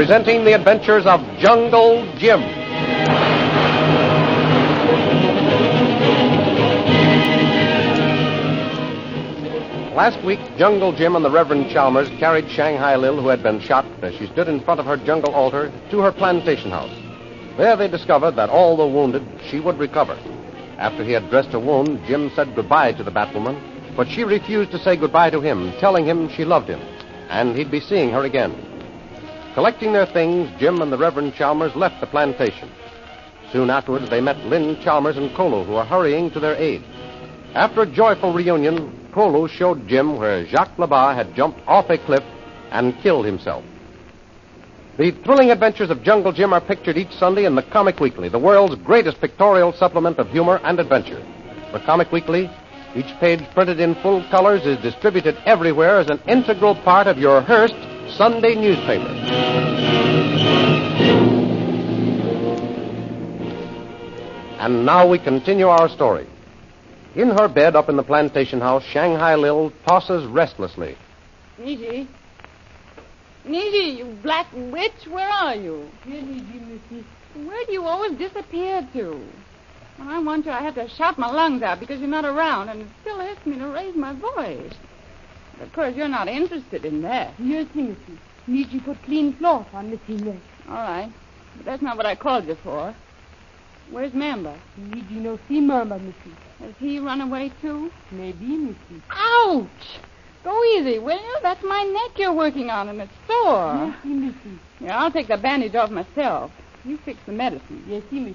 presenting the adventures of Jungle Jim. Last week, Jungle Jim and the Reverend Chalmers carried Shanghai Lil, who had been shot as she stood in front of her jungle altar, to her plantation house. There they discovered that although wounded, she would recover. After he had dressed her wound, Jim said goodbye to the Batwoman, but she refused to say goodbye to him, telling him she loved him, and he'd be seeing her again. Collecting their things, Jim and the Reverend Chalmers left the plantation. Soon afterwards, they met Lynn Chalmers and Kolo, who were hurrying to their aid. After a joyful reunion, Kolo showed Jim where Jacques Labat had jumped off a cliff and killed himself. The thrilling adventures of Jungle Jim are pictured each Sunday in the Comic Weekly, the world's greatest pictorial supplement of humor and adventure. The Comic Weekly, each page printed in full colors, is distributed everywhere as an integral part of your Hearst Sunday newspaper. And now we continue our story. In her bed up in the plantation house, Shanghai Lil tosses restlessly. Niji, you black witch, where are you? Here, Niji, Missy. Where do you always disappear to? When I want you, I have to shout my lungs out because you're not around, and it still hurts me to raise my voice. But of course, you're not interested in that. Yes, Missy. Niji put clean cloth on Missy neck. All right, but that's not what I called you for. Where's Mamba? Niji no see Mamba, Missy. Has he run away, too? Maybe, Missy. Ouch! Go easy, will you? That's my neck you're working on, and it's sore. Yes, Missy. Yeah, I'll take the bandage off myself. You fix the medicine. Yes, Missy.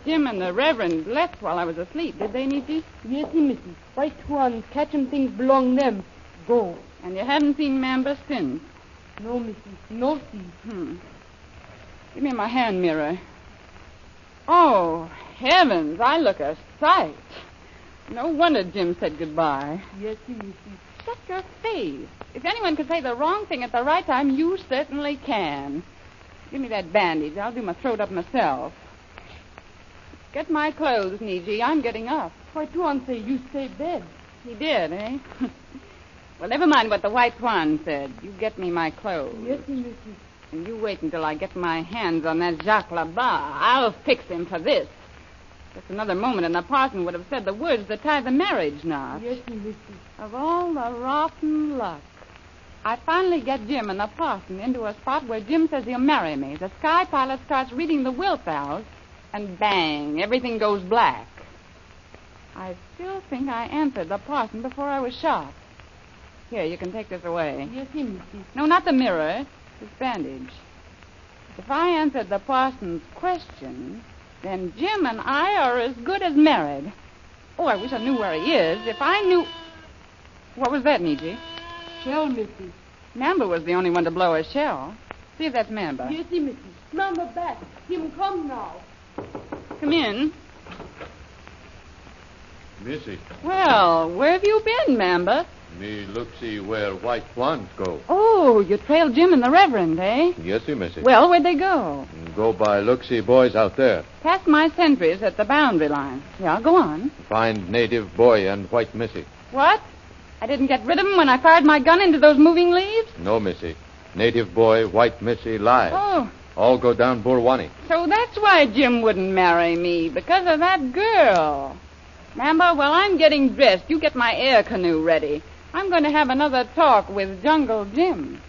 Jim and the Reverend left while I was asleep, did they, Nietzsche? Yes, Missy. White ones catching things belong them. Go. And you haven't seen Mamba since? No, Missy. No see. Give me my hand mirror. Oh, heavens, I look a sight. No wonder Jim said goodbye. Yes, Missy. Shut your face. If anyone can say the wrong thing at the right time, you certainly can. Give me that bandage. I'll do my throat up myself. Get my clothes, Niji. I'm getting up. White one say you stay bed. He did, eh? Well, never mind what the White Swan said. You get me my clothes. Yes, Missy. And you wait until I get my hands on that Jacques Labat. I'll fix him for this. Just another moment and the parson would have said the words that tie the marriage knot. Yes, Missy. Of all the rotten luck. I finally get Jim and the parson into a spot where Jim says he'll marry me. The sky pilot starts reading the will files, and bang, everything goes black. I still think I answered the parson before I was shot. Here, you can take this away. Yes, Missy. No, not the mirror. This bandage. If I answered the parson's question, then Jim and I are as good as married. Oh, I wish I knew where he is. If I knew... What was that, Niji? Shell, Missy. Mamba was the only one to blow a shell. See if that's Mamba. Yes, Missy. Mamba back. Him come now. Come in. Missy, Well, where have you been, Mamba? me look see where white swans go. Oh, you trailed Jim and the Reverend, eh? Yes, Missy. Well, where'd they go? Go by look see boys out there. Past my sentries at the boundary line. Yeah, go on. Find native boy and white Missy. What? I didn't get rid of him when I fired my gun into those moving leaves? No, Missy. Native boy, white Missy, live. Oh, All go down Burwani. so that's why Jim wouldn't marry me, because of that girl. Mamba, while I'm getting dressed, you get my air canoe ready. I'm going to have another talk with Jungle Jim.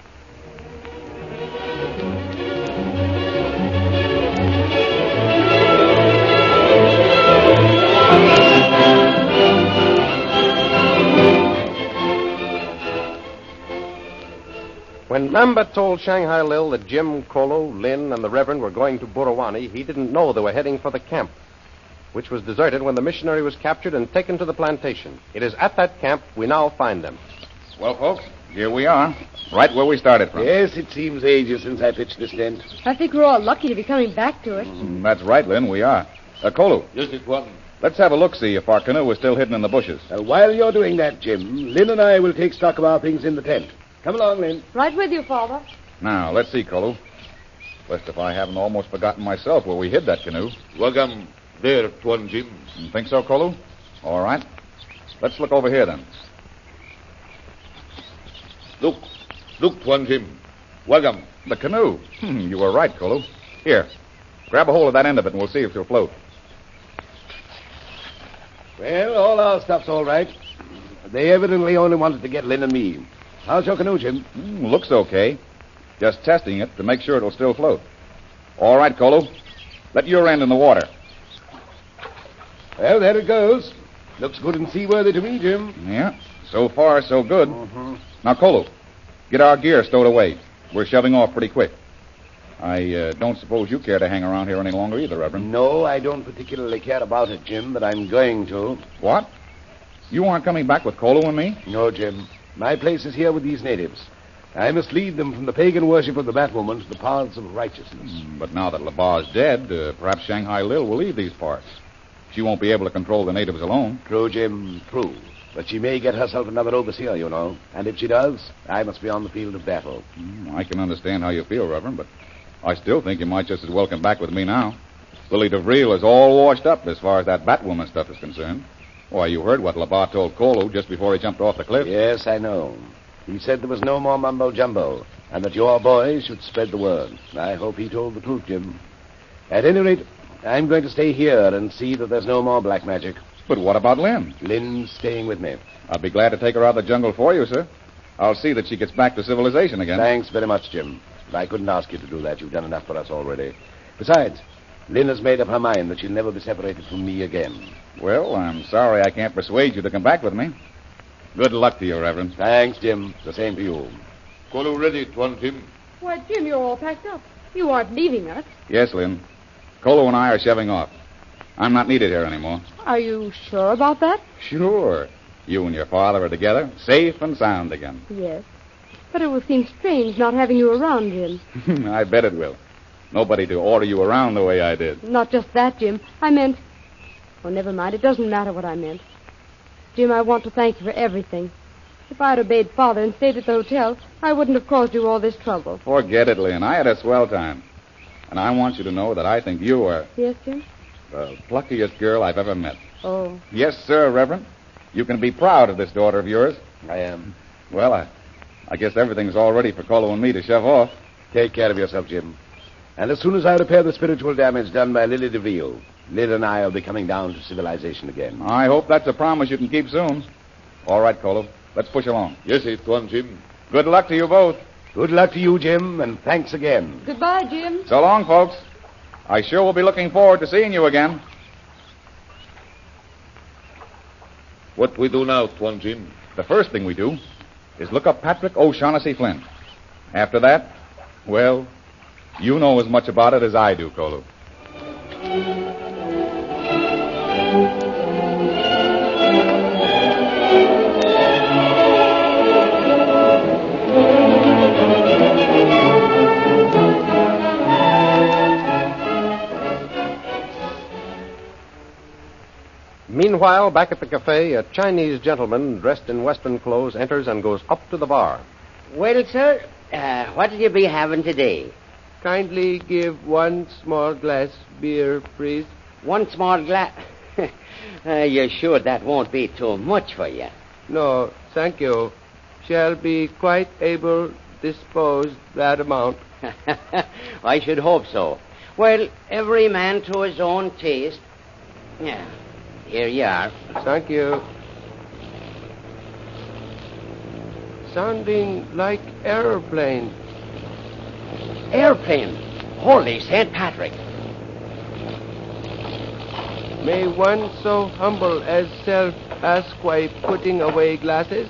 When Mamba told Shanghai Lil that Jim, Kolo, Lynn, and the Reverend were going to Burrawani, he didn't know they were heading for the camp, which was deserted when the missionary was captured and taken to the plantation. It is at that camp we now find them. Well, folks, here we are, right where we started from. Yes, it seems ages since I pitched this tent. I think we're all lucky to be coming back to it. That's right, Lynn, we are. Kolu, Yes, it was. let's have a look-see if our canoe is still hidden in the bushes. While you're doing that, Jim, Lynn and I will take stock of our things in the tent. Come along, Lynn. Right with you, Father. Now, let's see, Kolu. Lest if I haven't almost forgotten myself where we hid that canoe. Wagam, there, Tuan Jim. You think so, Kolu? All right. Let's look over here, then. Look, Tuan Jim. Welcome. The canoe. You were right, Kolo. Here, grab a hold of that end of it and we'll see if she'll float. Well, all our stuff's all right. They evidently only wanted to get Lynn and me. How's your canoe, Jim? Looks okay. Just testing it to make sure it'll still float. All right, Kolo. Let your end in the water. Well, there it goes. Looks good and seaworthy to me, Jim. Yeah, so far so good. Mm-hmm. Now, Kolo, get our gear stowed away. We're shoving off pretty quick. I don't suppose you care to hang around here any longer either, Reverend. No, I don't particularly care about it, Jim, but I'm going to. What? You aren't coming back with Kolo and me? No, Jim. My place is here with these natives. I must lead them from the pagan worship of the Batwoman to the paths of righteousness. But now that Labar's dead, perhaps Shanghai Lil will leave these parts. She won't be able to control the natives alone. True, Jim, true. But she may get herself another overseer, you know. And if she does, I must be on the field of battle. I can understand how you feel, Reverend, but I still think you might just as well come back with me now. Lily DeVril is all washed up as far as that Batwoman stuff is concerned. Why, you heard what Labar told Kolo just before he jumped off the cliff. Yes, I know. He said there was no more mumbo-jumbo, and that your boys should spread the word. I hope he told the truth, Jim. At any rate, I'm going to stay here and see that there's no more black magic. But what about Lynn? Lynn's staying with me. I'll be glad to take her out of the jungle for you, sir. I'll see that she gets back to civilization again. Thanks very much, Jim. I couldn't ask you to do that. You've done enough for us already. Besides, Lynn has made up her mind that she'll never be separated from me again. Well, I'm sorry I can't persuade you to come back with me. Good luck to you, Reverend. Thanks, Jim. The same to you. Kolo ready, Tuan Jim. Why, Jim, you're all packed up. You aren't leaving us. Yes, Lynn. Kolo and I are shoving off. I'm not needed here anymore. Are you sure about that? Sure. You and your father are together, safe and sound again. Yes. But it will seem strange not having you around, Jim. I bet it will. Nobody to order you around the way I did. Not just that, Jim. I meant... Oh, never mind. It doesn't matter what I meant. Jim, I want to thank you for everything. If I had obeyed Father and stayed at the hotel, I wouldn't have caused you all this trouble. Forget it, Lynn. I had a swell time. And I want you to know that I think you are Yes, Jim? the pluckiest girl I've ever met. Oh. Yes, sir, Reverend. You can be proud of this daughter of yours. I am. Well, I guess everything's all ready for Kolo and me to shove off. Take care of yourself, Jim. And as soon as I repair the spiritual damage done by Lily DeVille, Lynn and I will be coming down to civilization again. I hope that's a promise you can keep soon. All right, Kolo. Let's push along. Yes, Tuan Jim. Good luck to you both. Good luck to you, Jim, and thanks again. Goodbye, Jim. So long, folks. I sure will be looking forward to seeing you again. What we do now, Tuan Jim? The first thing we do is look up Patrick O'Shaughnessy Flint. After that, well, you know as much about it as I do, Kolo. Meanwhile, back at the cafe, a Chinese gentleman dressed in Western clothes enters and goes up to the bar. Well, sir, what'll you be having today? Kindly give one small glass beer, please. One small glass? You're sure that won't be too much for you? No, thank you. Shall be quite able to dispose that amount. I should hope so. Well, every man to his own taste. Yeah, here you are. Thank you. Sounding like airplane. Airplane? Holy St. Patrick. May one so humble as self ask why putting away glasses?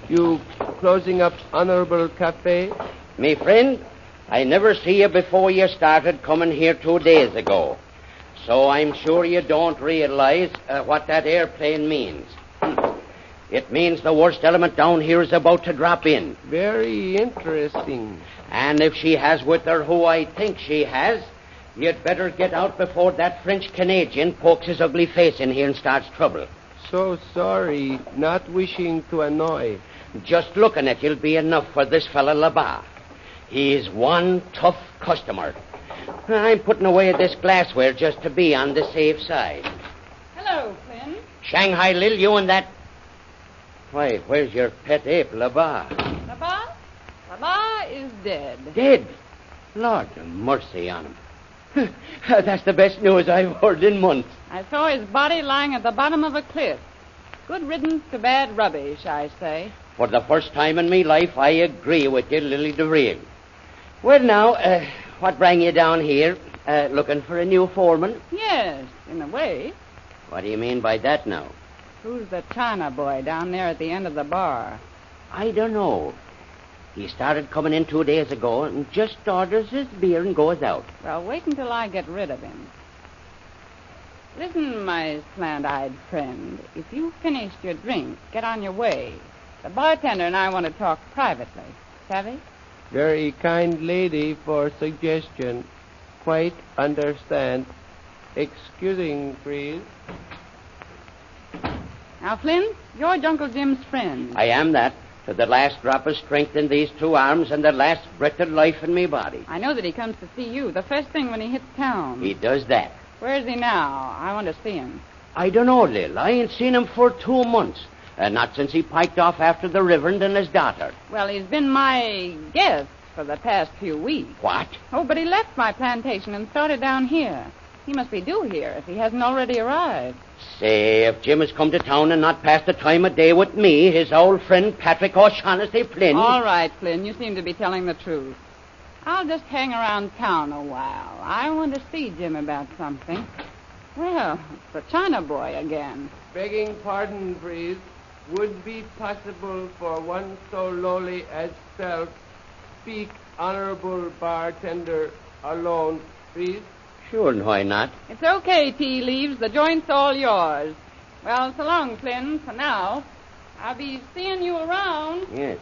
You closing up honorable cafe? Me friend, I never see you before you started coming here 2 days ago. So I'm sure you don't realize what that airplane means. It means the worst element down here is about to drop in. Very interesting. And if she has with her who I think she has, you'd better get out before that French-Canadian pokes his ugly face in here and starts trouble. So sorry, not wishing to annoy. Just looking at you'll be enough for this fella Labar. He's one tough customer. I'm putting away this glassware just to be on the safe side. Hello, Flynn. Shanghai Lil, you and that... Why, where's your pet ape, Labar? Labar? Labar is dead. Dead? Lord have mercy on him. That's the best news I've heard in months. I saw his body lying at the bottom of a cliff. Good riddance to bad rubbish, I say. For the first time in me life, I agree with you, Lily DeVril. Well, now, what bring you down here? Looking for a new foreman? Yes, in a way. What do you mean by that now? Who's the China boy down there at the end of the bar? I don't know. He started coming in 2 days ago and just orders his beer and goes out. Well, wait until I get rid of him. Listen, my slant-eyed friend. If you've finished your drink, get on your way. The bartender and I want to talk privately. Savvy? Very kind lady for suggestion. Quite understand. Excusing, please. Now, Flynn, you're Uncle Jim's friend. I am that. To the last drop of strength in these two arms and the last breath of life in me body. I know that he comes to see you the first thing when he hits town. He does that. Where is he now? I want to see him. I don't know, Lil. I ain't seen him for 2 months. Not since he piked off after the Reverend and his daughter. Well, he's been my guest for the past few weeks. What? Oh, but he left my plantation and started down here. He must be due here if he hasn't already arrived. Say, if Jim has come to town and not passed the time of day with me, his old friend Patrick O'Shaughnessy Flynn... All right, Flynn, you seem to be telling the truth. I'll just hang around town a while. I want to see Jim about something. Well, it's the China boy again. Begging pardon, please. Would be possible for one so lowly as self speak honorable bartender alone, please? Sure, and why not? It's okay, Tea Leaves. The joint's all yours. Well, so long, Flynn, for now. I'll be seeing you around. Yes.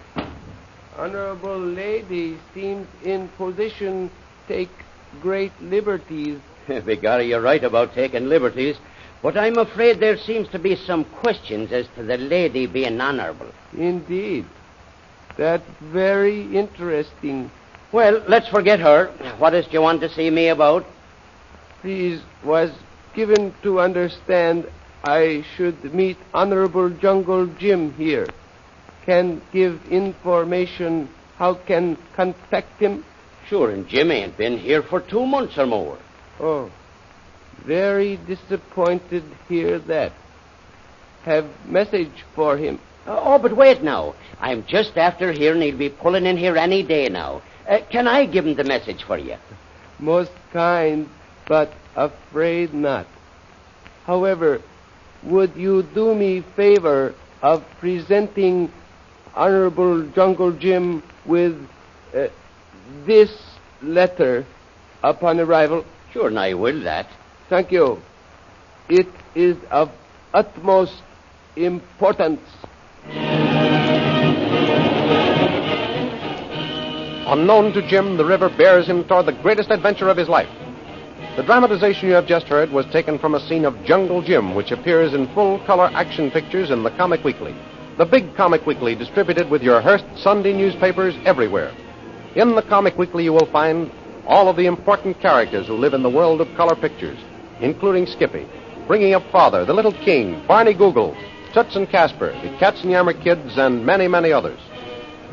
Honorable lady seems in position take great liberties. Begorra, you're right about taking liberties, but I'm afraid there seems to be some questions as to the lady being honorable. Indeed. That's very interesting. Well, let's forget her. What is it you want to see me about? Please, was given to understand I should meet Honorable Jungle Jim here. Can give information how can contact him? Sure, and Jim ain't been here for 2 months or more. Oh, very disappointed hear that. Have message for him. Oh, but wait now. I'm just after hearing he'll be pulling in here any day now. Can I give him the message for you? Most kind, but afraid not. However, would you do me favor of presenting Honorable Jungle Jim with this letter upon arrival? Sure, and I will that. Thank you. It is of utmost importance. Unknown to Jim, the river bears him toward the greatest adventure of his life. The dramatization you have just heard was taken from a scene of Jungle Jim, which appears in full-color action pictures in the Comic Weekly, the big Comic Weekly distributed with your Hearst Sunday newspapers everywhere. In the Comic Weekly you will find all of the important characters who live in the world of color pictures, including Skippy, Bringing Up Father, The Little King, Barney Google, Toots and Casper, the Katzenjammer Kids, and many, many others.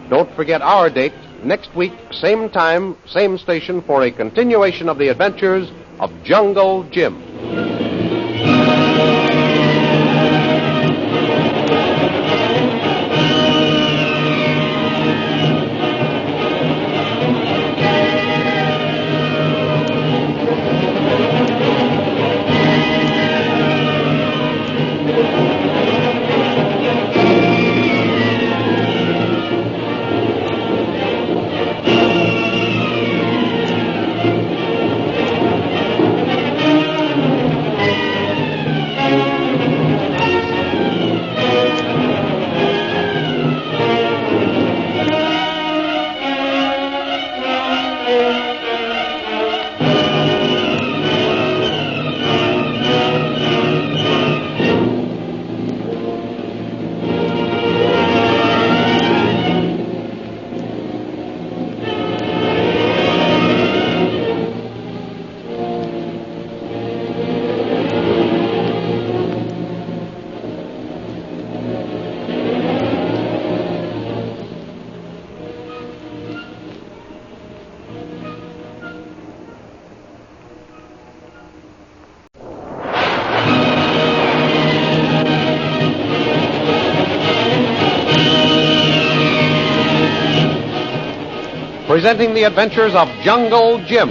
Don't forget our date, next week, same time, same station, for a continuation of the adventures of Jungle Jim. presenting the adventures of Jungle Jim.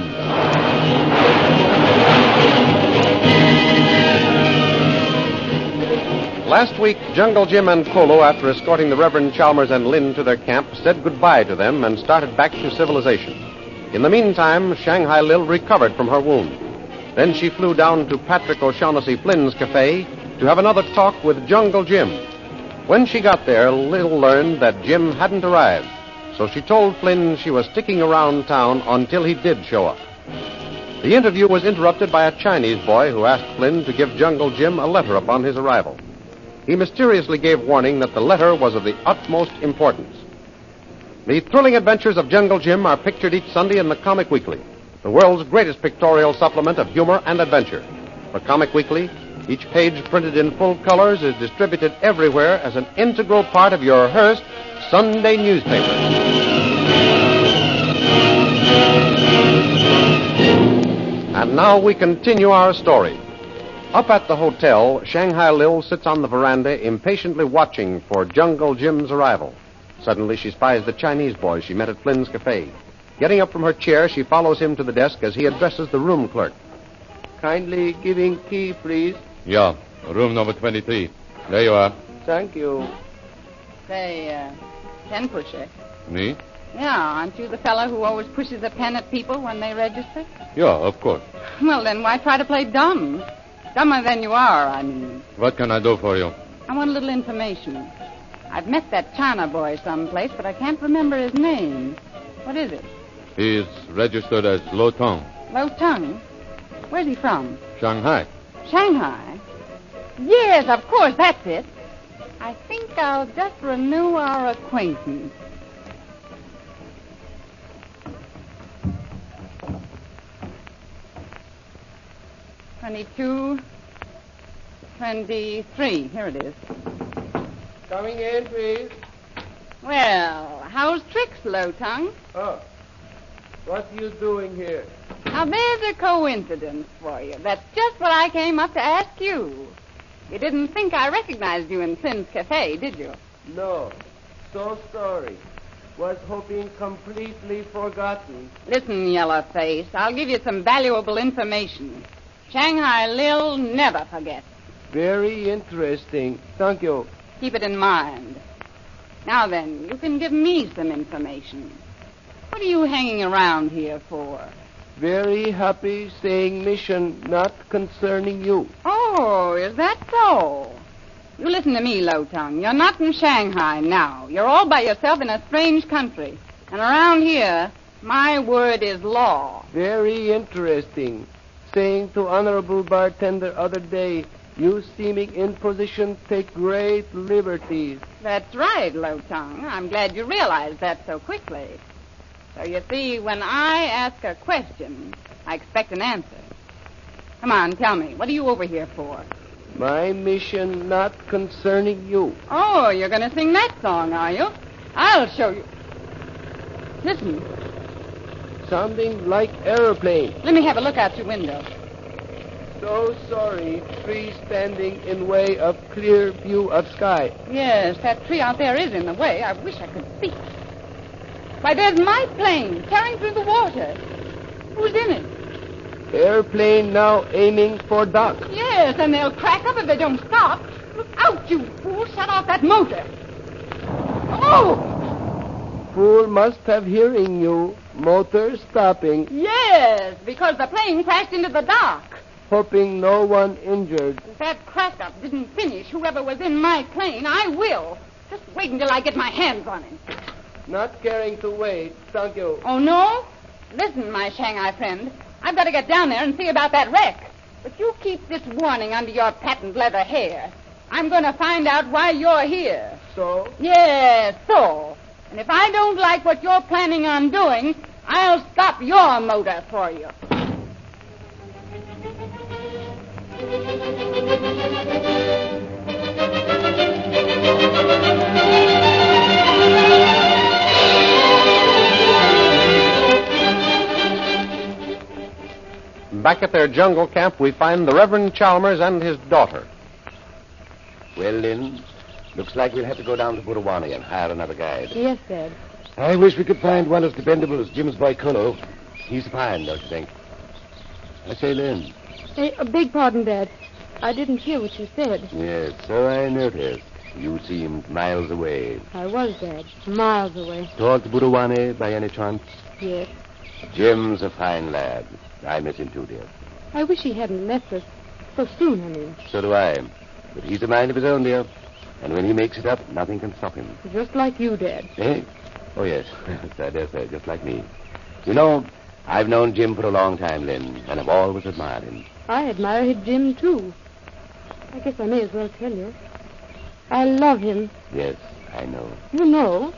Last week, Jungle Jim and Kolo, after escorting the Reverend Chalmers and Lynn to their camp, said goodbye to them and started back to civilization. In the meantime, Shanghai Lil recovered from her wound. Then she flew down to Patrick O'Shaughnessy Flynn's cafe to have another talk with Jungle Jim. When she got there, Lil learned that Jim hadn't arrived, so she told Flynn she was sticking around town until he did show up. The interview was interrupted by a Chinese boy who asked Flynn to give Jungle Jim a letter upon his arrival. He mysteriously gave warning that the letter was of the utmost importance. The thrilling adventures of Jungle Jim are pictured each Sunday in the Comic Weekly, the world's greatest pictorial supplement of humor and adventure. For Comic Weekly, each page printed in full colors is distributed everywhere as an integral part of your Hearst Sunday newspaper. And now we continue our story. Up at the hotel, Shanghai Lil sits on the veranda impatiently watching for Jungle Jim's arrival. Suddenly, she spies the Chinese boy she met at Flynn's cafe. Getting up from her chair, she follows him to the desk as he addresses the room clerk. Kindly giving key, please. Yeah, room number 23. There you are. Thank you. Say, pen pusher. Me? Yeah, aren't you the fellow who always pushes a pen at people when they register? Yeah, of course. Well, then why try to play dumb? Dumber than you are, I mean. What can I do for you? I want a little information. I've met that China boy someplace, but I can't remember his name. What is it? He's registered as Lo Tong, Lo Tung? Where's he from? Shanghai. Shanghai? Yes, of course, that's it. I think I'll just renew our acquaintance. $22, $23. Here it is. Coming in, please. Well, how's tricks, Lo Tung? Oh, what are you doing here? Now, there's a coincidence for you. That's just what I came up to ask you. You didn't think I recognized you in Flynn's cafe, did you? No. So sorry. Was hoping completely forgotten. Listen, Yellowface, I'll give you some valuable information. Shanghai Lil never forgets. Very interesting. Thank you. Keep it in mind. Now then, you can give me some information. What are you hanging around here for? Very happy saying mission not concerning you. Oh, is that so? You listen to me, Lo Tung. You're not in Shanghai now. You're all by yourself in a strange country. And around here, my word is law. Very interesting. Saying to Honorable Bartender other day, you seeming in position take great liberties. That's right, Lo Tung. I'm glad you realized that so quickly. So you see, when I ask a question, I expect an answer. Come on, tell me, what are you over here for? My mission not concerning you. Oh, you're going to sing that song, are you? I'll show you. Listen. Sounding like aeroplane. Let me have a look out your window. So sorry, tree standing in way of clear view of sky. Yes, that tree out there is in the way. I wish I could see. Why, there's my plane tearing through the water. Who's in it? Airplane now aiming for dock. Yes, and they'll crack up if they don't stop. Look out, you fool. Shut off that motor. Oh! Fool must have hearing you. Motor stopping. Yes, because the plane crashed into the dock. Hoping no one injured. If that crack-up didn't finish whoever was in my plane, I will. Just wait until I get my hands on him. Not caring to wait. Thank you. Oh, no? Listen, my Shanghai friend. I've got to get down there and see about that wreck. But you keep this warning under your patent leather hair. I'm going to find out why you're here. So? Yes, so. And if I don't like what you're planning on doing, I'll stop your motor for you. Back at their jungle camp, we find the Reverend Chalmers and his daughter. Well, Lynn, looks like we'll have to go down to Burawani and hire another guide. Yes, Dad. I wish we could find one as dependable as Jim's boy Colo. He's fine, don't you think? I say, Lynn. Hey, beg pardon, Dad. I didn't hear what you said. Yes, so I noticed. You seemed miles away. I was, Dad. Miles away. Towards Buruwane, by any chance? Yes. Jim's a fine lad. I miss him too, dear. I wish he hadn't left us. So soon, I mean. So do I. But he's a mind of his own, dear. And when he makes it up, nothing can stop him. Just like you, Dad. Eh? Oh, yes. I dare say, just like me. You know, I've known Jim for a long time, Lynn, and I've always admired him. I admire Jim, too. I guess I may as well tell you. I love him. Yes, I know. You know?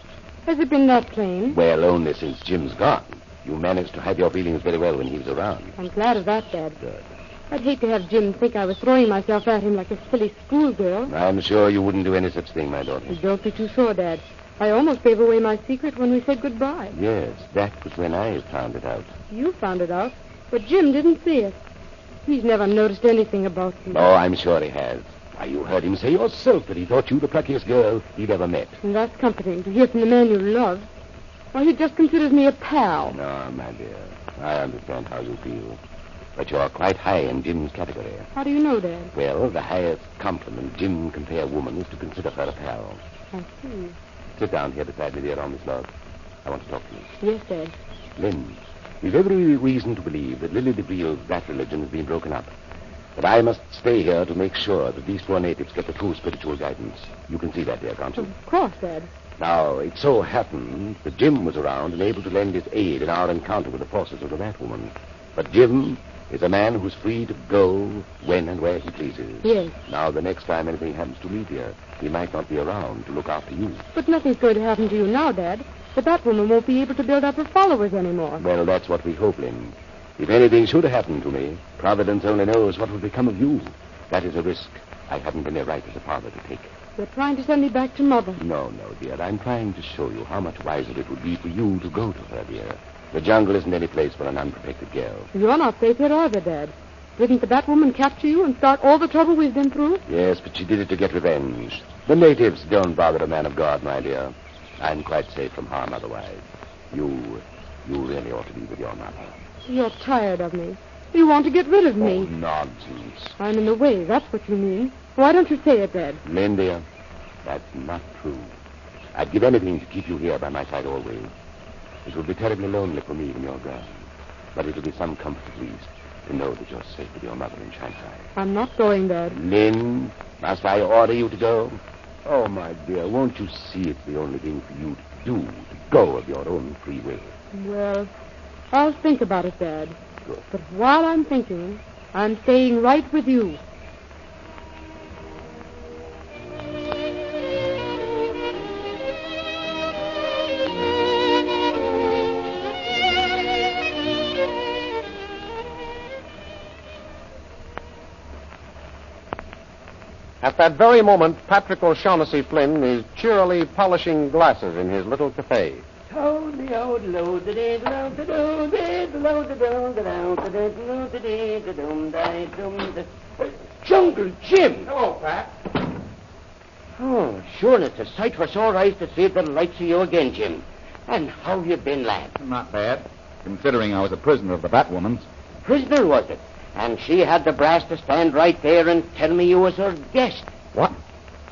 Has it been that plain? Well, only since Jim's gone. You managed to hide your feelings very well when he was around. I'm glad of that, Dad. Good. I'd hate to have Jim think I was throwing myself at him like a silly schoolgirl. I'm sure you wouldn't do any such thing, my daughter. Don't be too sure, Dad. I almost gave away my secret when we said goodbye. Yes, that was when I found it out. You found it out, but Jim didn't see it. He's never noticed anything about you. Oh, I'm sure he has. Why, you heard him say yourself that he thought you the pluckiest girl he'd ever met. And that's comforting to hear from the man you love. Why, he just considers me a pal. No, my dear. I understand how you feel. But you're quite high in Jim's category. How do you know, Dad? Well, the highest compliment Jim can pay a woman is to consider her a pal. I see. Sit down here beside me, dear, on this log. I want to talk to you. Yes, Dad. Lynn, we've every reason to believe that Lily DeVille's that religion has been broken up. But I must stay here to make sure that these poor natives get the true spiritual guidance. You can see that, dear, can't you? Of course, Dad. Now, it so happened that Jim was around and able to lend his aid in our encounter with the forces of the Batwoman. But Jim is a man who's free to go when and where he pleases. Yes. Now, the next time anything happens to me, dear, he might not be around to look after you. But nothing's going to happen to you now, Dad. The Batwoman won't be able to build up her followers anymore. Well, that's what we hope, Lynn. If anything should happen to me, Providence only knows what will become of you. That is a risk I haven't any right as a father to take. You're trying to send me back to Mother. No, dear. I'm trying to show you how much wiser it would be for you to go to her, dear. The jungle isn't any place for an unprotected girl. You're not safe here either, Dad. Didn't the Batwoman capture you and start all the trouble we've been through? Yes, but she did it to get revenge. The natives don't bother a man of God, my dear. I'm quite safe from harm otherwise. You really ought to be with your mother. You're tired of me. You want to get rid of me. Oh, nonsense. I'm in the way, that's what you mean. Why don't you say it, Dad? Lynn, dear, that's not true. I'd give anything to keep you here by my side always. It would be terribly lonely for me when you're gone. But it'll be some comfort, at least, to know that you're safe with your mother in Shanghai. I'm not going, Dad. Lynn, must I order you to go? Oh, my dear, won't you see it's the only thing for you to do, to go of your own free will? Well, I'll think about it, Dad. Good. But while I'm thinking, I'm staying right with you. At that very moment, Patrick O'Shaughnessy Flynn is cheerily polishing glasses in his little cafe. Jungle Jim! Hello, Pat. Oh, sure, and it's a sight for sore eyes to see the likes of you again, Jim. And how you been, lad? Not bad, considering I was a prisoner of the Batwoman's. Prisoner, was it? And she had the brass to stand right there and tell me you was her guest. What?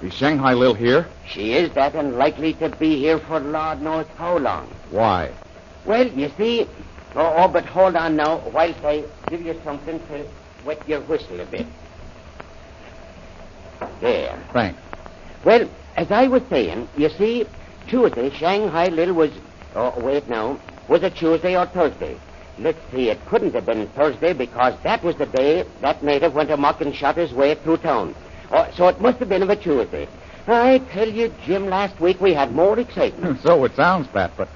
Is Shanghai Lil here? She is that and likely to be here for Lord knows how long. Why? Well, you see... but hold on now, whilst I give you something to wet your whistle a bit. There. Thanks. Well, as I was saying, you see, Tuesday, Shanghai Lil was... Oh, wait now. Was it Tuesday or Thursday? Let's see, it couldn't have been Thursday because that was the day that native went amok and shot his way through town. Oh, so it must have been of a Tuesday. I tell you, Jim, last week we had more excitement. So it sounds, Pat, but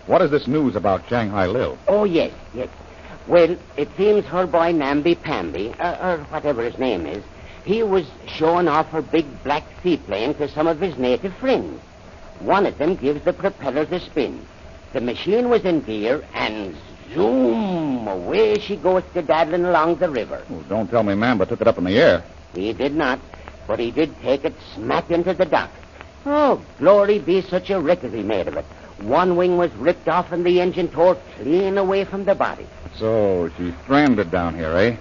what is this news about Shanghai Lil? Oh, yes. Well, it seems her boy Namby-Pamby, or whatever his name is, he was showing off her big black seaplane to some of his native friends. One of them gives the propellers a spin. The machine was in gear, and zoom, away she goes skedaddling along the river. Well, don't tell me Mamba took it up in the air. He did not, but he did take it smack into the dock. Oh, glory be such a wreck as he made of it. One wing was ripped off and the engine tore clean away from the body. So she's stranded down here, eh?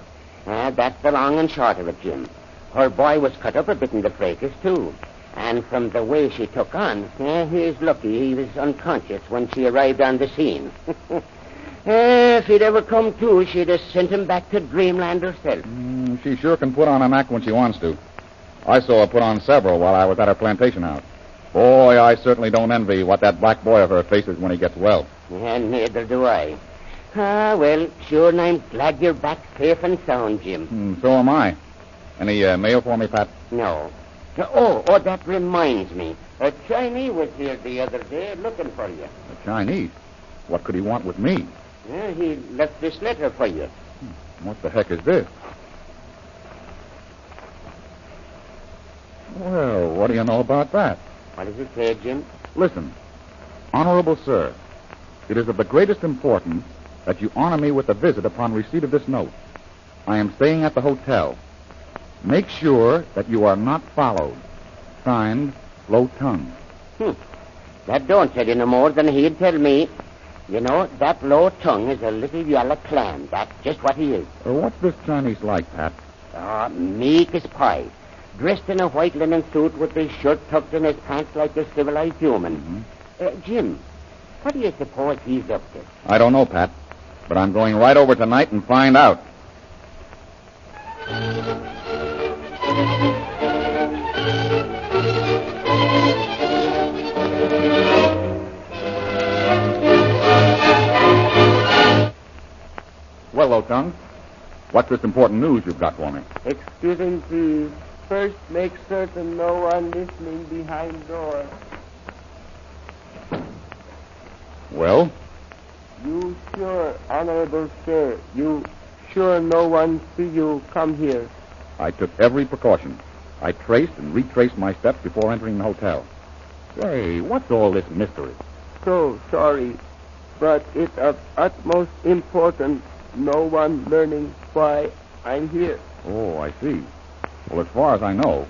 That's the long and short of it, Jim. Her boy was cut up a bit in the fracas, too. And from the way she took on, he's lucky he was unconscious when she arrived on the scene. If he'd ever come to, she'd have sent him back to dreamland herself. She sure can put on an act when she wants to. I saw her put on several while I was at her plantation house. Boy, I certainly don't envy what that black boy of her faces when he gets well. And neither do I. Well, sure, and I'm glad you're back safe and sound, Jim. So am I. Any mail for me, Pat? No. Oh, that reminds me. A Chinese was here the other day looking for you. A Chinese? What could he want with me? He left this letter for you. What the heck is this? Well, what do you know about that? What does it say, Jim? Listen, Honorable Sir, it is of the greatest importance that you honor me with a visit upon receipt of this note. I am staying at the hotel. Make sure that you are not followed. Signed, Lo Tung. That don't tell you no more than he'd tell me. You know, that Lo Tung is a little yellow clam. That's just what he is. What's this Chinese like, Pat? Meek as pie. Dressed in a white linen suit with his shirt tucked in his pants like a civilized human. Jim, what do you suppose he's up to? I don't know, Pat. But I'm going right over tonight and find out. Well, Lo Tung, what's this important news you've got for me? Excellency, first make certain no one listening behind door. Well? You sure, Honorable Sir, you sure no one see you come here? I took every precaution. I traced and retraced my steps before entering the hotel. Say, what's all this mystery? So sorry, but it's of utmost importance no one learning why I'm here. Oh, I see. Well, as far as I know,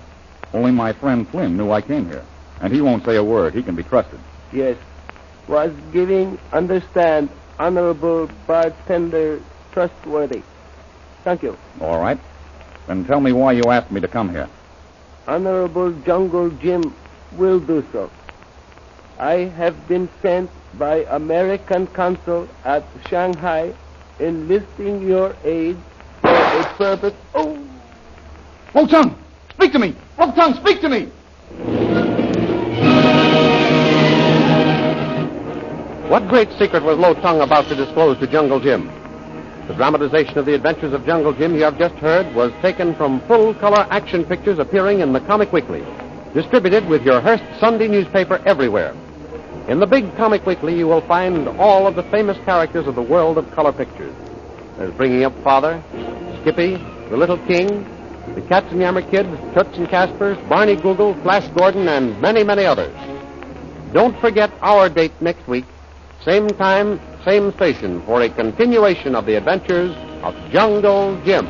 only my friend Flynn knew I came here. And he won't say a word. He can be trusted. Yes. Was giving understand Honorable Bartender trustworthy. Thank you. All right. Then tell me why you asked me to come here. Honorable Jungle Jim will do so. I have been sent by American consul at Shanghai enlisting your aid for a purpose. Oh! Lo Tung! Speak to me! Lo Tung, speak to me! What great secret was Lo Tung about to disclose to Jungle Jim? The dramatization of the adventures of Jungle Jim you have just heard was taken from full-color action pictures appearing in the Comic Weekly, distributed with your Hearst Sunday newspaper everywhere. In the big Comic Weekly, you will find all of the famous characters of the world of color pictures. There's Bringing Up Father, Skippy, The Little King, the Katzenjammer Kids, Toots and Caspers, Barney Google, Flash Gordon, and many, many others. Don't forget our date next week, same time, same station, for a continuation of the adventures of Jungle Jim.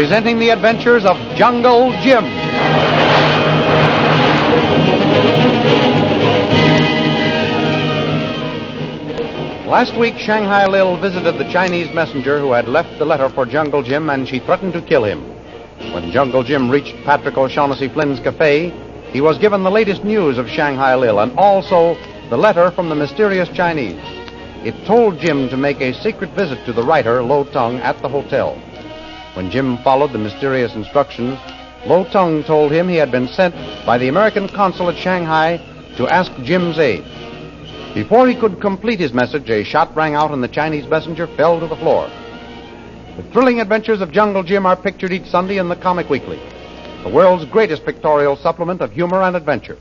presenting the adventures of Jungle Jim. Last week, Shanghai Lil visited the Chinese messenger who had left the letter for Jungle Jim, and she threatened to kill him. When Jungle Jim reached Patrick O'Shaughnessy Flynn's cafe, he was given the latest news of Shanghai Lil and also the letter from the mysterious Chinese. It told Jim to make a secret visit to the writer, Lo Tung, at the hotel. When Jim followed the mysterious instructions, Lo Tung told him he had been sent by the American consul at Shanghai to ask Jim's aid. Before he could complete his message, a shot rang out and the Chinese messenger fell to the floor. The thrilling adventures of Jungle Jim are pictured each Sunday in the Comic Weekly, the world's greatest pictorial supplement of humor and adventure.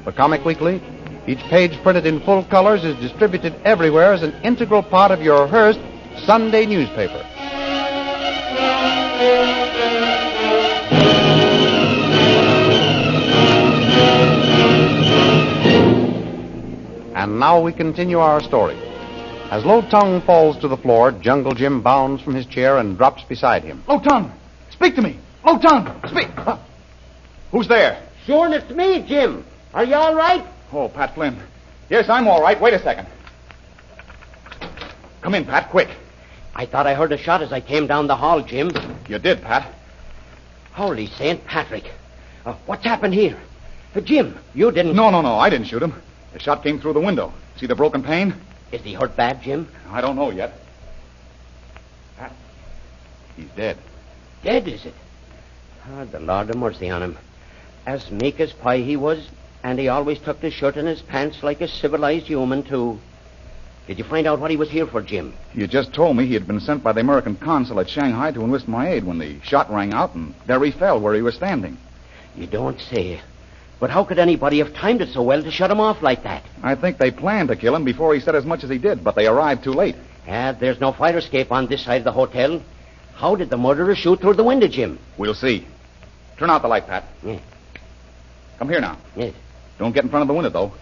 The Comic Weekly, each page printed in full colors, is distributed everywhere as an integral part of your Hearst Sunday newspaper. And now we continue our story. As Lo Tung falls to the floor, Jungle Jim bounds from his chair and drops beside him. Lo Tung, speak to me. Lo Tung, speak. Who's there? Sure, it's me, Jim. Are you all right? Oh, Pat Flynn. Yes, I'm all right. Wait a second. Come in, Pat, quick. I thought I heard a shot as I came down the hall, Jim. You did, Pat. Holy St. Patrick. What's happened here? Jim, you didn't... No, I didn't shoot him. The shot came through the window. See the broken pane? Is he hurt bad, Jim? I don't know yet. Pat, he's dead. Dead, is it? Oh, the Lord have mercy on him. As meek as pie he was, and he always tucked his shirt in his pants like a civilized human, too. Did you find out what he was here for, Jim? You just told me he had been sent by the American consul at Shanghai to enlist my aid when the shot rang out, and there he fell where he was standing. You don't say. But how could anybody have timed it so well to shut him off like that? I think they planned to kill him before he said as much as he did, but they arrived too late. There's no fire escape on this side of the hotel. How did the murderer shoot through the window, Jim? We'll see. Turn out the light, Pat. Yeah. Come here now. Yes. Don't get in front of the window, though,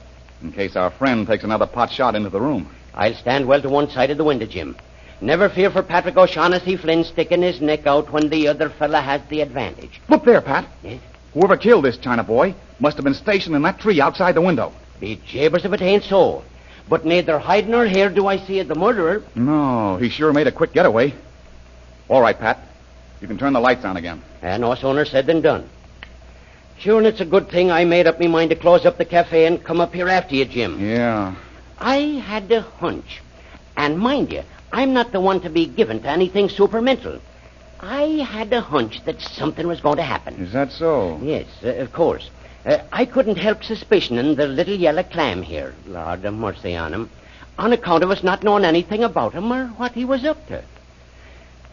in case our friend takes another pot shot into the room. I'll stand well to one side of the window, Jim. Never fear for Patrick O'Shaughnessy Flynn sticking his neck out when the other fella has the advantage. Look there, Pat. Yes? Whoever killed this China boy must have been stationed in that tree outside the window. Be jabers if it ain't so. But neither hide nor hair do I see the murderer. No, he sure made a quick getaway. All right, Pat. You can turn the lights on again. No sooner said than done. Sure, and it's a good thing I made up me mind to close up the cafe and come up here after you, Jim. Yeah. I had a hunch. And mind you, I'm not the one to be given to anything supermental. I had a hunch that something was going to happen. Is that so? Yes, of course. I couldn't help suspicioning the little yellow clam here, Lord have mercy on him, on account of us not knowing anything about him or what he was up to.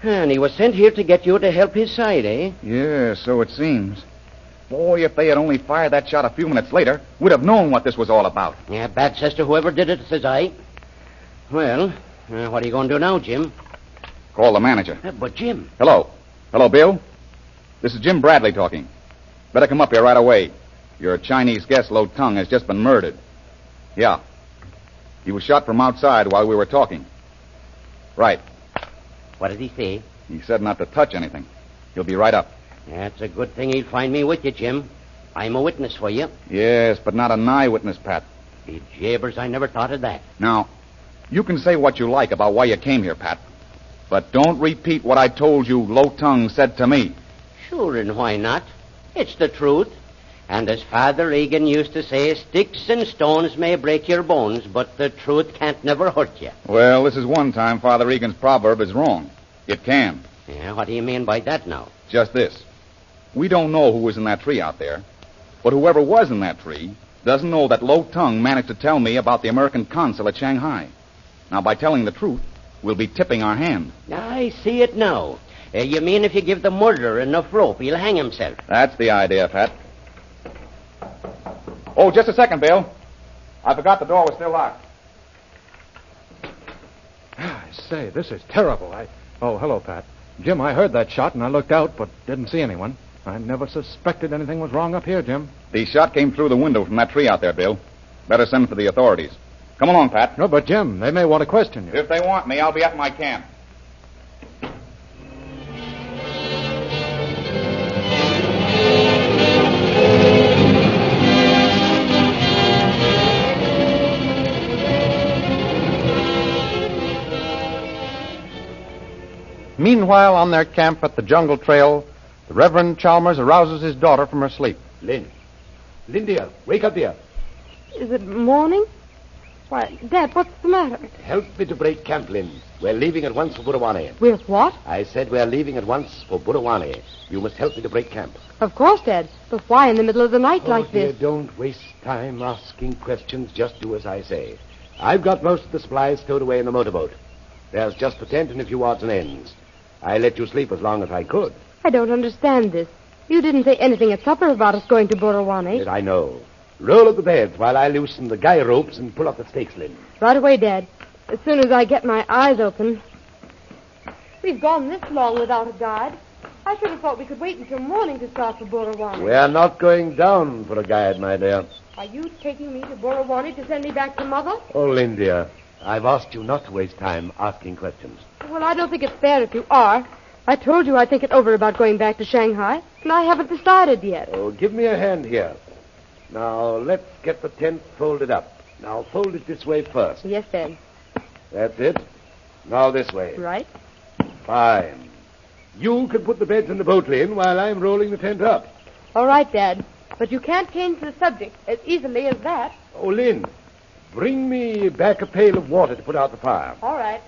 And he was sent here to get you to help his side, eh? Yeah, so it seems. Boy, if they had only fired that shot a few minutes later, we'd have known what this was all about. Yeah, bad cess to whoever did it, says I. Well, what are you going to do now, Jim? Call the manager. But, Jim... Hello. Hello, Bill. This is Jim Bradley talking. Better come up here right away. Your Chinese guest, Lo Tung, has just been murdered. Yeah. He was shot from outside while we were talking. Right. What did he say? He said not to touch anything. He'll be right up. That's a good thing he'll find me with you, Jim. I'm a witness for you. Yes, but not an eyewitness, Pat. Be jabers, I never thought of that. Now, you can say what you like about why you came here, Pat. But don't repeat what I told you Lo Tung said to me. Sure, and why not? It's the truth. And as Father Egan used to say, sticks and stones may break your bones, but the truth can't never hurt you. Well, this is one time Father Egan's proverb is wrong. It can. Yeah, what do you mean by that now? Just this. We don't know who was in that tree out there, but whoever was in that tree doesn't know that Lo Tung managed to tell me about the American consul at Shanghai. Now, by telling the truth, we'll be tipping our hand. I see it now. You mean if you give the murderer enough rope, he'll hang himself? That's the idea, Pat. Oh, just a second, Bill. I forgot the door was still locked. I say, this is terrible. Oh, hello, Pat. Jim, I heard that shot, and I looked out, but didn't see anyone. I never suspected anything was wrong up here, Jim. The shot came through the window from that tree out there, Bill. Better send for the authorities. Come along, Pat. No, but, Jim, they may want to question you. If they want me, I'll be at my camp. Meanwhile, on their camp at the jungle trail, the Reverend Chalmers arouses his daughter from her sleep. Lynn, dear, wake up, dear. Is it morning? Why, Dad, what's the matter? Help me to break camp, Lynn. We're leaving at once for Burawane. We're what? I said we're leaving at once for Burawane. You must help me to break camp. Of course, Dad. But why in the middle of the night like dear, this? Don't waste time asking questions. Just do as I say. I've got most of the supplies stowed away in the motorboat. There's just the tent and a few odds and ends. I let you sleep as long as I could. I don't understand this. You didn't say anything at supper about us going to Burawane. Yes, I know. Roll up the beds while I loosen the guy ropes and pull up the stakes, Lynn. Right away, Dad. As soon as I get my eyes open. We've gone this long without a guide. I should have thought we could wait until morning to start for Burawane. We're not going down for a guide, my dear. Are you taking me to Burawane to send me back to Mother? Oh, Lynn, dear, I've asked you not to waste time asking questions. Well, I don't think it's fair if you are. I told you I'd think it over about going back to Shanghai, and I haven't decided yet. Oh, give me a hand here. Now, let's get the tent folded up. Now, fold it this way first. Yes, Dad. That's it. Now this way. Right. Fine. You can put the beds in the boat, Lynn, while I'm rolling the tent up. All right, Dad. But you can't change the subject as easily as that. Oh, Lynn, bring me back a pail of water to put out the fire. All right.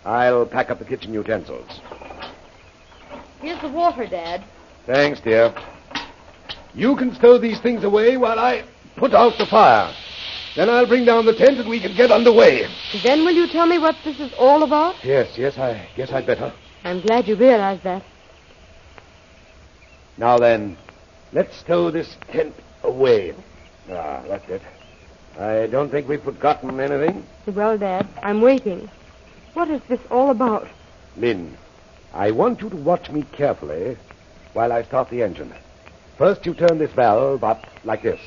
I'll pack up the kitchen utensils. Here's the water, Dad. Thanks, dear. You can stow these things away while I put out the fire. Then I'll bring down the tent and we can get underway. Then will you tell me what this is all about? Yes, I guess I'd better. I'm glad you realize that. Now then, let's stow this tent away. Ah, that's it. I don't think we've forgotten anything. Well, Dad, I'm waiting. What is this all about? Lynn, I want you to watch me carefully while I start the engine. First, you turn this valve up like this.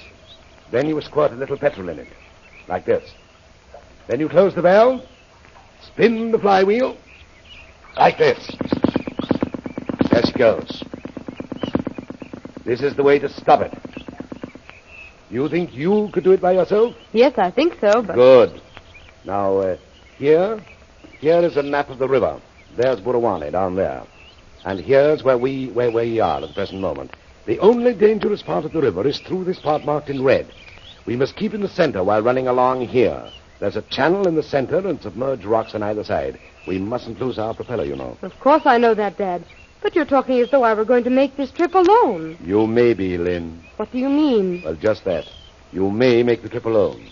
Then you squirt a little petrol in it, like this. Then you close the valve, spin the flywheel, like this. There she goes. This is the way to stop it. You think you could do it by yourself? Yes, I think so, but... Good. Now, here is a map of the river. There's Burawane down there. And here's where we are at the present moment. The only dangerous part of the river is through this part marked in red. We must keep in the center while running along here. There's a channel in the center and submerged rocks on either side. We mustn't lose our propeller, you know. Of course I know that, Dad. But you're talking as though I were going to make this trip alone. You may be, Lynn. What do you mean? Well, just that. You may make the trip alone.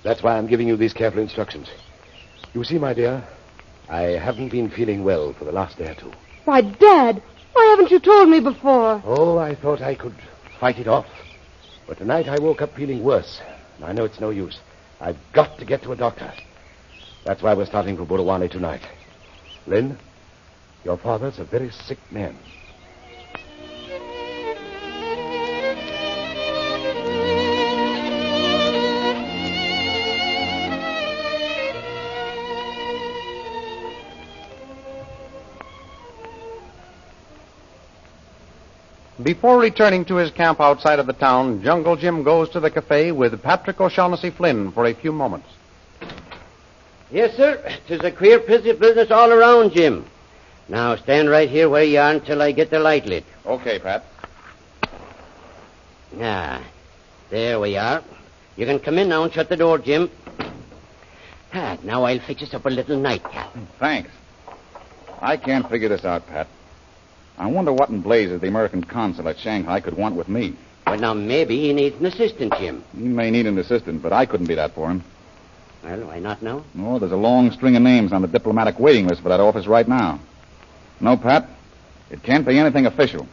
That's why I'm giving you these careful instructions. You see, my dear, I haven't been feeling well for the last day or two. Why, Dad, why haven't you told me before? Oh, I thought I could fight it off. But tonight I woke up feeling worse. And I know it's no use. I've got to get to a doctor. That's why we're starting for Burawane tonight. Lynn, your father's a very sick man. Before returning to his camp outside of the town, Jungle Jim goes to the cafe with Patrick O'Shaughnessy Flynn for a few moments. Yes, sir. 'Tis a queer business all around, Jim. Now, stand right here where you are until I get the light lit. Okay, Pat. Ah, there we are. You can come in now and shut the door, Jim. Now I'll fix us up a little nightcap. Thanks. I can't figure this out, Pat. I wonder what in blazes the American consul at Shanghai could want with me. Well, now, maybe he needs an assistant, Jim. He may need an assistant, but I couldn't be that for him. Well, why not now? Oh, there's a long string of names on the diplomatic waiting list for that office right now. No, Pat, it can't be anything official.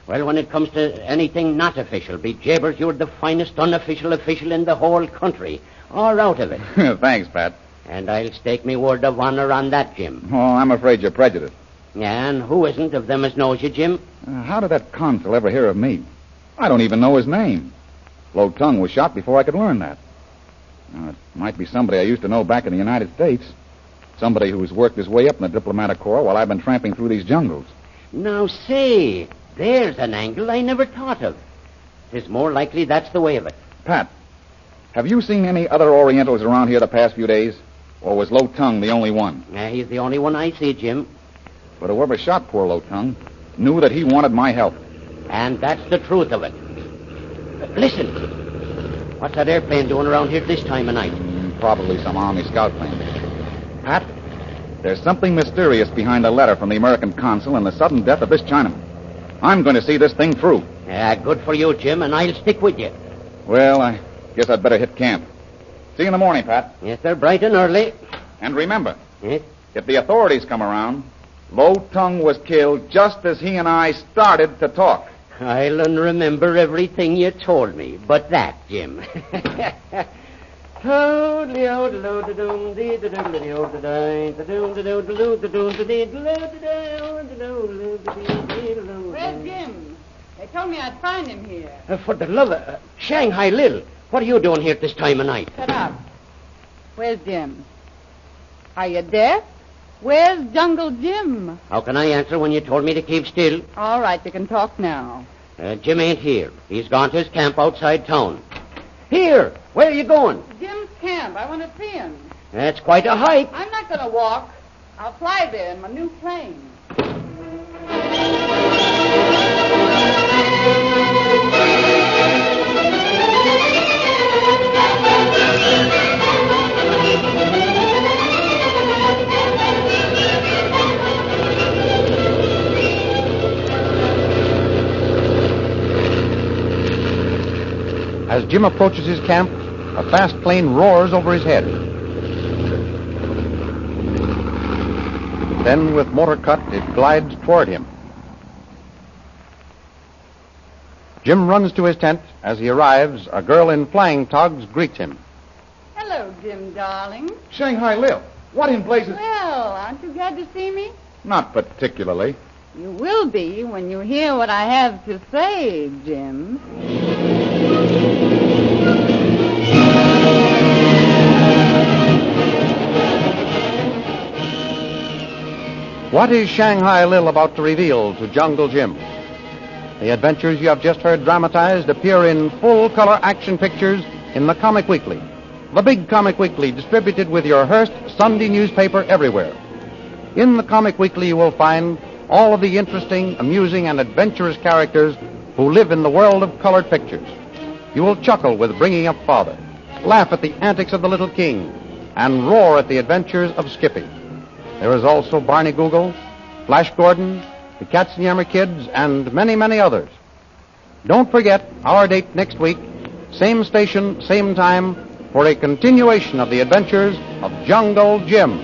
Well, when it comes to anything not official, be jabbers, you're the finest unofficial official in the whole country. Or out of it. Thanks, Pat. And I'll stake me word of honor on that, Jim. Oh, I'm afraid you're prejudiced. Yeah, and who isn't of them as knows you, Jim? How did that consul ever hear of me? I don't even know his name. Lo Tung was shot before I could learn that. It might be somebody I used to know back in the United States. Somebody who's worked his way up in the diplomatic corps while I've been tramping through these jungles. Now, say, there's an angle I never thought of. 'Tis more likely that's the way of it. Pat, have you seen any other Orientals around here the past few days? Or was Lo Tung the only one? He's the only one I see, Jim. But whoever shot poor Lotong knew that he wanted my help. And that's the truth of it. Listen. What's that airplane doing around here this time of night? Probably some Army scout plane. Pat, there's something mysterious behind a letter from the American consul and the sudden death of this Chinaman. I'm going to see this thing through. Yeah, good for you, Jim, and I'll stick with you. Well, I guess I'd better hit camp. See you in the morning, Pat. Yes, they're bright and early. And remember, Yes? if the authorities come around, Lotong was killed just as he and I started to talk. I'll remember everything you told me, but that, Jim. Where's Jim? They told me I'd find him here. For the love of... Shanghai Lil, what are you doing here at this time of night? Shut up. Where's Jim? Are you deaf? Where's Jungle Jim? How can I answer when you told me to keep still? All right, you can talk now. Jim ain't here. He's gone to his camp outside town. Here! Where are you going? Jim's camp. I want to see him. That's quite a hike. I'm not going to walk. I'll fly there in my new plane. As Jim approaches his camp, a fast plane roars over his head. Then, with motor cut, it glides toward him. Jim runs to his tent. As he arrives, a girl in flying togs greets him. Hello, Jim, darling. Shanghai Lil, what in blazes... Well, aren't you glad to see me? Not particularly. You will be when you hear what I have to say, Jim. What is Shanghai Lil about to reveal to Jungle Jim? The adventures you have just heard dramatized appear in full-color action pictures in the Comic Weekly, the big Comic Weekly distributed with your Hearst Sunday newspaper everywhere. In the Comic Weekly you will find all of the interesting, amusing, and adventurous characters who live in the world of colored pictures. You will chuckle with Bringing Up Father, laugh at the antics of the Little King, and roar at the adventures of Skippy. There is also Barney Google, Flash Gordon, the Katzenjammer Kids, and many, many others. Don't forget our date next week, same station, same time, for a continuation of the adventures of Jungle Jim.